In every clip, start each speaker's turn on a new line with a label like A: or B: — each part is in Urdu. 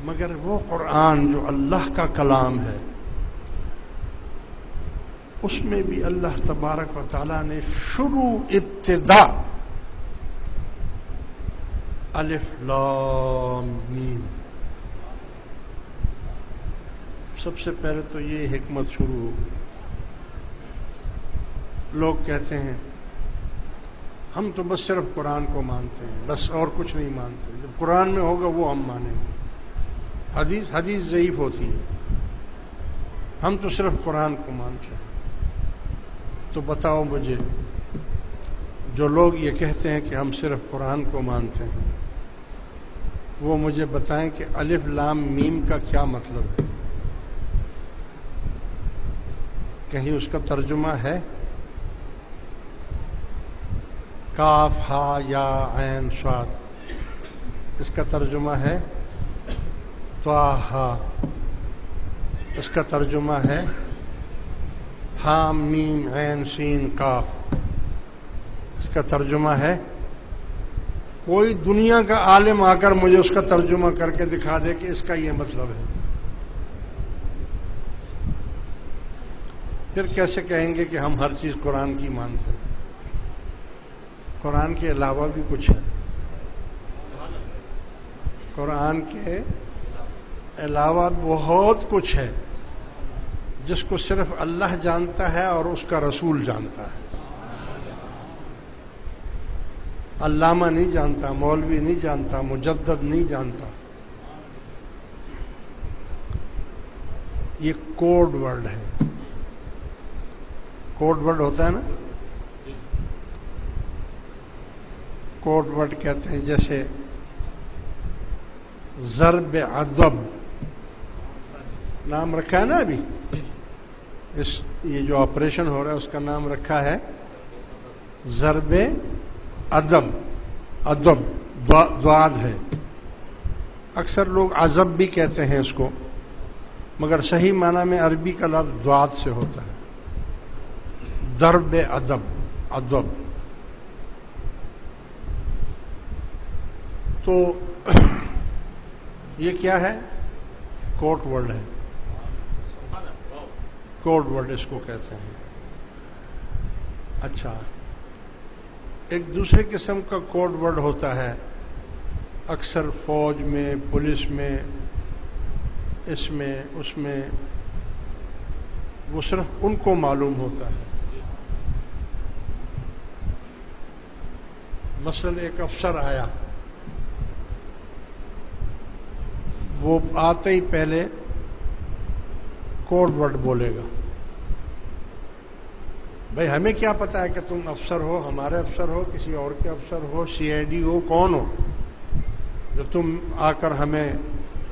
A: مگر وہ قرآن جو اللہ کا کلام ہے اس میں بھی اللہ تبارک و تعالیٰ نے شروع ابتدا الف لام میم، سب سے پہلے تو یہ حکمت شروع ہو. لوگ کہتے ہیں ہم تو بس صرف قرآن کو مانتے ہیں، بس اور کچھ نہیں مانتے. جب قرآن میں ہوگا وہ ہم مانیں گے. حدیث ضعیف ہوتی ہے، ہم تو صرف قرآن کو مانتے ہیں. تو بتاؤ مجھے، جو لوگ یہ کہتے ہیں کہ ہم صرف قرآن کو مانتے ہیں، وہ مجھے بتائیں کہ الف لام میم کا کیا مطلب ہے؟ کہیں اس کا ترجمہ ہے؟ کاف ہا یا عین صاد، اس کا ترجمہ ہے؟ طٰہٰ، اس کا ترجمہ ہے؟ حام میم عین سین قاف، اس کا ترجمہ ہے؟ کوئی دنیا کا عالم آ کر مجھے اس کا ترجمہ کر کے دکھا دے کہ اس کا یہ مطلب ہے. پھر کیسے کہیں گے کہ ہم ہر چیز قرآن کی مانتے ہیں؟ قرآن کے علاوہ بھی کچھ ہے. قرآن کے علاوہ بہت کچھ ہے جس کو صرف اللہ جانتا ہے اور اس کا رسول جانتا ہے. علامہ نہیں جانتا، مولوی نہیں جانتا، مجدد نہیں جانتا. یہ کوڈ ورڈ ہے. کوڈ ورڈ ہوتا ہے نا، کوڈ ورڈ کہتے ہیں. جیسے ضرب ادب نام رکھا ہے نا ابھی، یہ جو آپریشن ہو رہا ہے اس کا نام رکھا ہے ضرب ادب. ادب دعاد ہے. اکثر لوگ عذب بھی کہتے ہیں اس کو، مگر صحیح معنی میں عربی کا لفظ دعاد سے ہوتا ہے. ضرب ادب، ادب. تو یہ کیا ہے؟ کوڈ ورڈ ہے. کوڈ ورڈ اس کو کہتے ہیں. اچھا، ایک دوسرے قسم کا کوڈ ورڈ ہوتا ہے اکثر فوج میں، پولیس میں، اس میں اس میں، وہ صرف ان کو معلوم ہوتا ہے. مثلا ایک افسر آیا، وہ آتے ہی پہلے کوڈ ورڈ بولے گا. بھائی ہمیں کیا پتا ہے کہ تم افسر ہو، ہمارے افسر ہو، کسی اور کے افسر ہو، سی آئی ڈی ہو، کون ہو جو تم آ کر ہمیں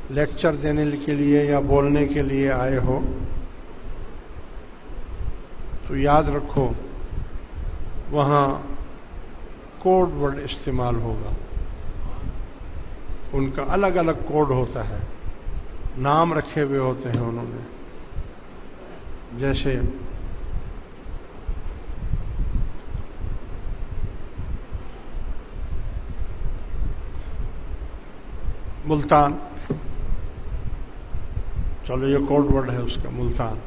A: لیکچر دینے کے لیے یا بولنے کے لیے آئے ہو. تو یاد رکھو وہاں کوڈ ورڈ استعمال ہوگا. ان کا الگ الگ کوڈ ہوتا ہے، نام رکھے ہوئے ہوتے ہیں انہوں نے. جیسے ملتان، چلو یہ کوڈ ورڈ ہے اس کا، ملتان.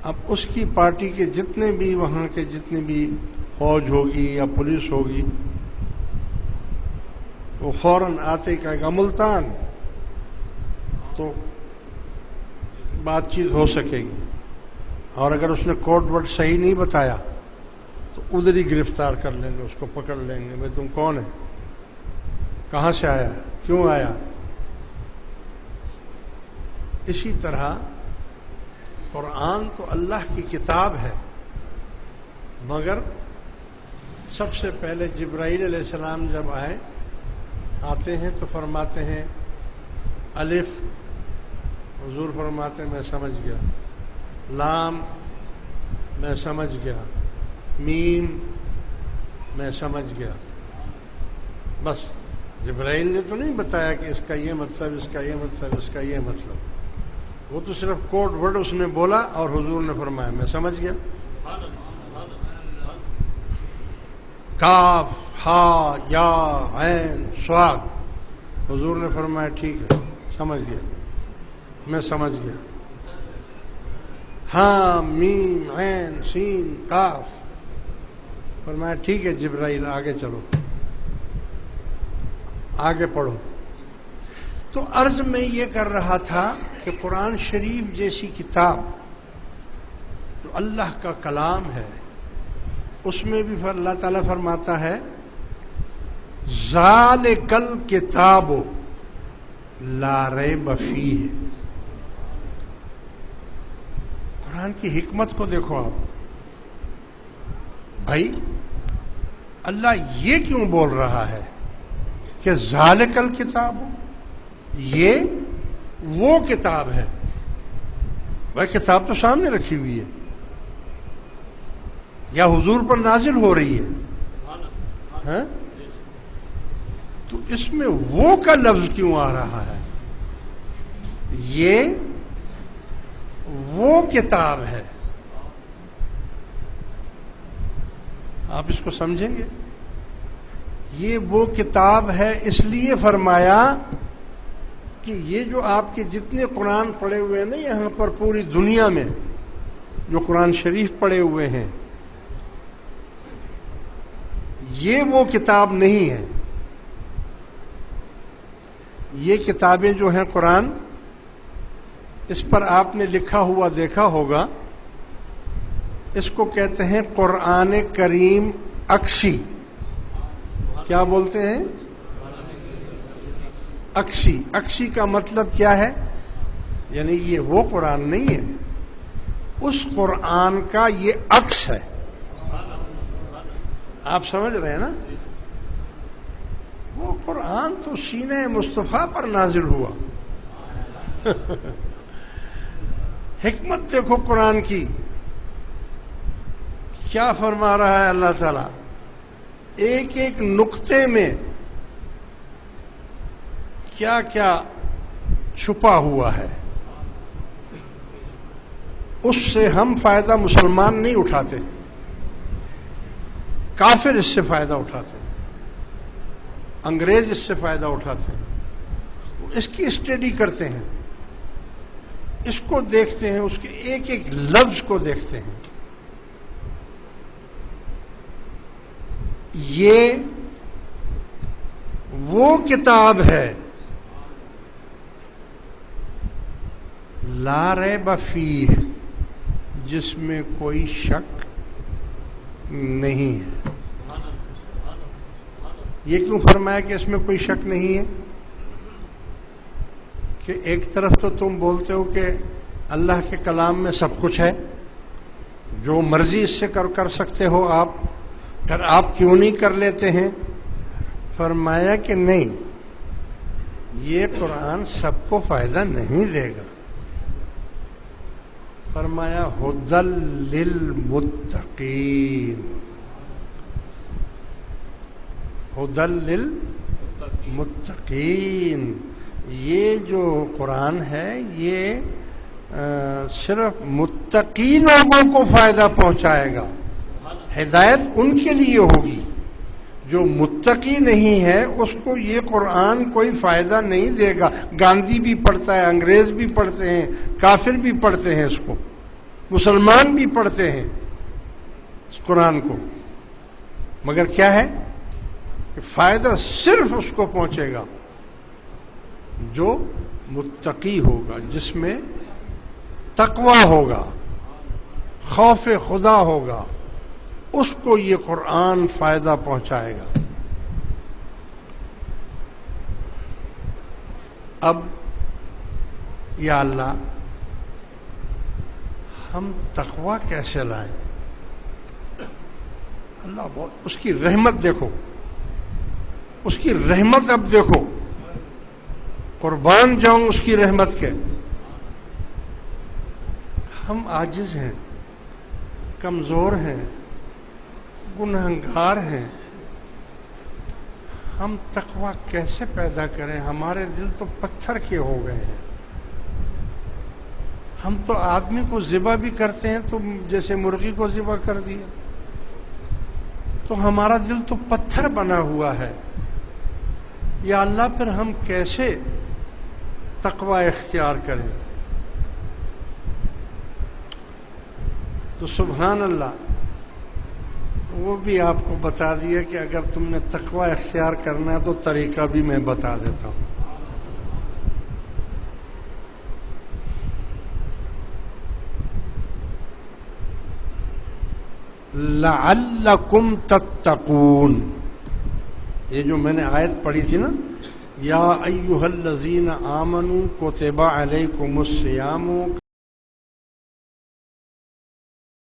A: اب اس کی پارٹی کے جتنے بھی وہاں کے جتنے بھی فوج ہوگی یا پولیس ہوگی، وہ فوراً آتے ہی کہے گا ملتان، تو بات چیت ہو سکے گی. اور اگر اس نے کوڈ ورڈ صحیح نہیں بتایا تو ادھر ہی گرفتار کر لیں گے، اس کو پکڑ لیں گے. بھائی تم کون ہے، کہاں سے آیا ہے، کیوں آیا. اسی طرح قرآن تو اللہ کی کتاب ہے، مگر سب سے پہلے جبرائیل علیہ السلام جب آتے ہیں تو فرماتے ہیں الف، حضور فرماتے ہیں میں سمجھ گیا. لام، میں سمجھ گیا. میم، میں سمجھ گیا. بس جبرائیل نے تو نہیں بتایا کہ اس کا یہ مطلب، اس کا یہ مطلب، اس کا یہ مطلب. وہ تو صرف کوڈ ورڈ اس نے بولا اور حضور نے فرمایا میں سمجھ گیا. کاف ہا یا عین صاد، حضور نے فرمایا ٹھیک ہے سمجھ گیا، میں سمجھ گیا. ہاں میم عین سین قاف. فرمایا ٹھیک ہے جبرائیل آگے چلو، آگے پڑھو. تو عرض میں یہ کر رہا تھا کہ قرآن شریف جیسی کتاب جو اللہ کا کلام ہے، اس میں بھی اللہ تعالیٰ فرماتا ہے ذالک الکتاب لا ریب فیہ. قرآن کی حکمت کو دیکھو آپ. بھائی اللہ یہ کیوں بول رہا ہے کہ ذالک الکتاب، یہ وہ کتاب ہے؟ بھائی کتاب تو سامنے رکھی ہوئی ہے، یا حضور پر نازل ہو رہی ہے، تو اس میں وہ کا لفظ کیوں آ رہا ہے؟ یہ وہ کتاب ہے. آپ اس کو سمجھیں گے؟ یہ وہ کتاب ہے اس لیے فرمایا کہ یہ جو آپ کے جتنے قرآن پڑھے ہوئے ہیں نا یہاں پر پوری دنیا میں جو قرآن شریف پڑھے ہوئے ہیں، یہ وہ کتاب نہیں ہے. یہ کتابیں جو ہیں قرآن، اس پر آپ نے لکھا ہوا دیکھا ہوگا، اس کو کہتے ہیں قرآن کریم اکسی. کیا بولتے ہیں؟ اکسی. اکسی کا مطلب کیا ہے؟ یعنی یہ وہ قرآن نہیں ہے، اس قرآن کا یہ عکس ہے. آپ سمجھ رہے ہیں نا؟ وہ قرآن تو سینہ مصطفیٰ پر نازل ہوا. حکمت دیکھو قرآن کی، کیا فرما رہا ہے اللہ تعالیٰ. ایک ایک نقطے میں کیا کیا چھپا ہوا ہے، اس سے ہم فائدہ مسلمان نہیں اٹھاتے، کافر اس سے فائدہ اٹھاتے ہیں، انگریز اس سے فائدہ اٹھاتے ہیں. اس کی اسٹڈی کرتے ہیں، اس کو دیکھتے ہیں، اس کے ایک ایک لفظ کو دیکھتے ہیں. یہ وہ کتاب ہے لا ریب فیہ، جس میں کوئی شک نہیں ہے. یہ کیوں فرمایا کہ اس میں کوئی شک نہیں ہے؟ کہ ایک طرف تو تم بولتے ہو کہ اللہ کے کلام میں سب کچھ ہے، جو مرضی اس سے کر سکتے ہو آپ، پھر آپ کیوں نہیں کر لیتے ہیں؟ فرمایا کہ نہیں، یہ قرآن سب کو فائدہ نہیں دے گا. فرمایا ھدی للمتقین، ھدی للمتقین. یہ جو قرآن ہے یہ صرف متقی لوگوں کو فائدہ پہنچائے گا، ہدایت ان کے لیے ہوگی. جو متقی نہیں ہے اس کو یہ قرآن کوئی فائدہ نہیں دے گا. گاندھی بھی پڑھتا ہے، انگریز بھی پڑھتے ہیں، کافر بھی پڑھتے ہیں اس کو، مسلمان بھی پڑھتے ہیں اس قرآن کو، مگر کیا ہے کہ فائدہ صرف اس کو پہنچے گا جو متقی ہوگا، جس میں تقوی ہوگا، خوف خدا ہوگا، اس کو یہ قرآن فائدہ پہنچائے گا. اب یا اللہ ہم تقوی کیسے لائیں؟ اللہ بہت، اس کی رحمت دیکھو، اس کی رحمت اب دیکھو، قربان جاؤں اس کی رحمت کے. ہم عاجز ہیں، کمزور ہیں، گنہگار ہیں. ہم تقوی کیسے پیدا کریں؟ ہمارے دل تو پتھر کے ہو گئے ہیں. ہم تو آدمی کو ذبح بھی کرتے ہیں تو جیسے مرغی کو ذبح کر دیا، تو ہمارا دل تو پتھر بنا ہوا ہے. یا اللہ پھر ہم کیسے تقوی اختیار کریں تو سبحان اللہ وہ بھی آپ کو بتا دیا کہ اگر تم نے تقوی اختیار کرنا ہے تو طریقہ بھی میں بتا دیتا ہوں. لعلکم تتقون، یہ جو میں نے آیت پڑھی تھی نا، یا ایھا الذین آمنوا کتب علیکم الصیام